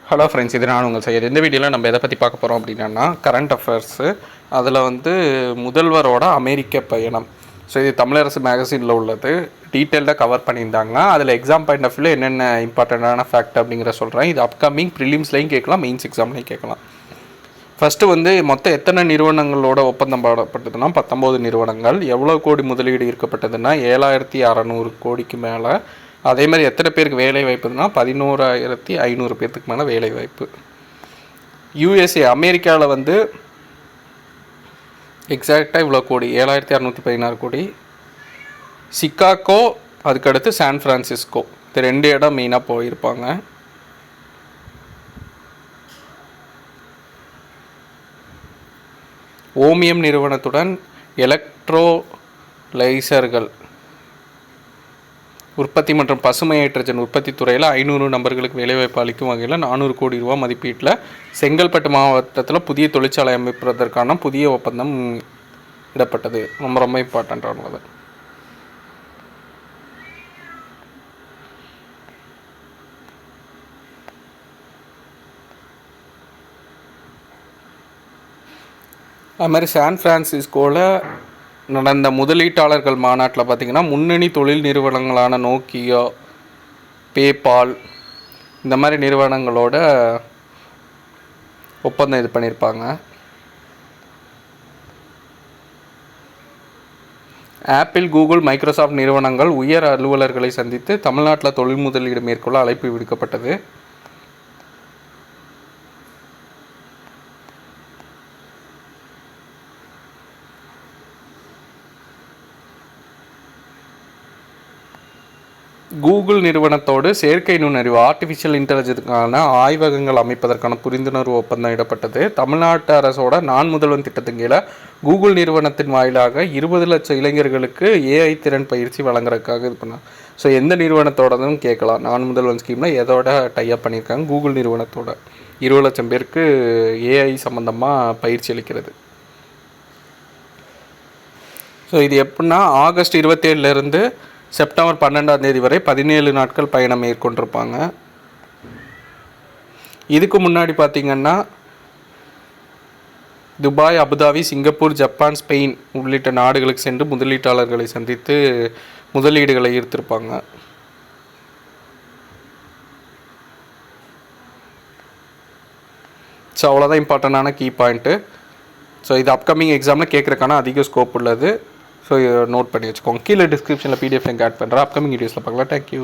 Hello friends, இது நான் உங்கள் செய்யறது. இந்த வீடியோவில் நம்ம எதை பற்றி பார்க்க போகிறோம் அப்படின்னா கரண்ட் அஃபேர்ஸு. அதில் முதல்வரோட அமெரிக்க பயணம். ஸோ இது தமிழரசு மேகசினில் உள்ளது. டீட்டெயில்டாக கவர் பண்ணியிருந்தாங்க. அதில் எக்ஸாம் பாயிண்ட் ஆஃப் வியூவில் என்னென்ன இம்பார்ட்டண்ட்டான ஃபேக்ட் அப்படிங்கிற சொல்கிறேன். இது அப்கமிங் ப்ரிலிம்ஸ்லையும் கேட்கலாம், மெயின்ஸ் எக்ஸாம்லையும் கேட்கலாம். ஃபஸ்ட்டு மொத்தம் எத்தனை நிறுவனங்களோட ஒப்பந்தம் போடப்பட்டதுன்னா 19 நிறுவனங்கள். எவ்வளோ கோடி முதலீடு இருக்கப்பட்டதுன்னா 7600 கோடிக்கு மேலே. அதே மாதிரி எத்தனை பேருக்கு வேலை வாய்ப்புனா 11500 பேர்த்துக்கு மேலே வேலை வாய்ப்பு. யூஎஸ்ஏ அமெரிக்காவில் எக்ஸாக்டாக இவ்வளோ கோடி 7616 கோடி. சிகாகோ, அதுக்கடுத்து சான் ஃப்ரான்சிஸ்கோ, இது 2 இடம் மெயினாக போயிருப்பாங்க. ஓமியம் நிறுவனத்துடன் எலக்ட்ரோலைசர்கள் உற்பத்தி மற்றும் பசுமை ஹைட்ரஜன் உற்பத்தி துறையில் 500 நபர்களுக்கு வேலைவாய்ப்பு அளிக்கும் வகையில் 400 கோடி ரூபா மதிப்பீட்டில் செங்கல்பட்டு மாவட்டத்தில் புதிய தொழிற்சாலை அமைப்பதற்கான புதிய ஒப்பந்தம் இடப்பட்டது. ரொம்ப இம்பார்ட்டண்ட்டானது. அது மாதிரி சான் ஃப்ரான்சிஸ்கோவில் நடந்த முதலீட்டாளர்கள் மாநாட்டில் பார்த்திங்கன்னா முன்னணி தொழில் நிறுவனங்களான நோக்கியா, பேபால் இந்த மாதிரி நிறுவனங்களோட ஒப்பந்தம் இது பண்ணியிருப்பாங்க. ஆப்பிள், கூகுள், மைக்ரோசாஃப்ட் நிறுவனங்கள் உயர் அலுவலர்களை சந்தித்து தமிழ்நாட்டில் தொழில் முதலீடு மேற்கொள்ள அழைப்பு விடுக்கப்பட்டது. கூகுள் நிறுவனத்தோடு செயற்கை நுண்ணறிவு ஆர்டிஃபிஷியல் இன்டெலிஜென்ஸுக்கான ஆய்வகங்கள் அமைப்பதற்கான புரிந்துணர்வு ஒப்பந்தம் இடப்பட்டது. தமிழ்நாட்டு அரசோட நான் முதல்வன் திட்டத்தின் கீழே கூகுள் நிறுவனத்தின் வாயிலாக 20 லட்சம் இளைஞர்களுக்கு ஏஐ திறன் பயிற்சி வழங்குறதுக்காக இது பண்ணாங்க. ஸோ எந்த நிறுவனத்தோடதும் கேட்கலாம். நான் முதல்வன் ஸ்கீமில் எதோட டைப் பண்ணியிருக்காங்க? கூகுள் நிறுவனத்தோட 20 லட்சம் பேருக்கு ஏஐ சம்மந்தமாக பயிற்சி அளிக்கிறது. ஸோ இது எப்படின்னா ஆகஸ்ட் 27லேருந்து செப்டம்பர் 12 வரை 17 நாட்கள் பயணம் மேற்கொண்டிருப்பாங்க. இதுக்கு முன்னாடி பார்த்திங்கன்னா Dubai, Abu Dhabi, Singapore, Japan, Spain உள்ளிட்ட நாடுகளுக்கு சென்று முதலீட்டாளர்களை சந்தித்து முதலீடுகளை ஈர்த்திருப்பாங்க. ஸோ அவ்வளோதான் இம்பார்ட்டண்டான கீ பாயிண்ட்டு. ஸோ இது அப்கமிங் எக்ஸாமில் கேட்குறதுக்கான அதிக ஸ்கோப் உள்ளது. ஸோ நோட் பண்ணி வச்சுக்கோங்க. கீழே டிஸ்கிரிப்ஷனில் பிடிஎஃப் லிங்க் ஆட் பண்ணுறேன். அப்கமிங் வீடியோஸில் பார்க்கலாம். தேங்க்யூ.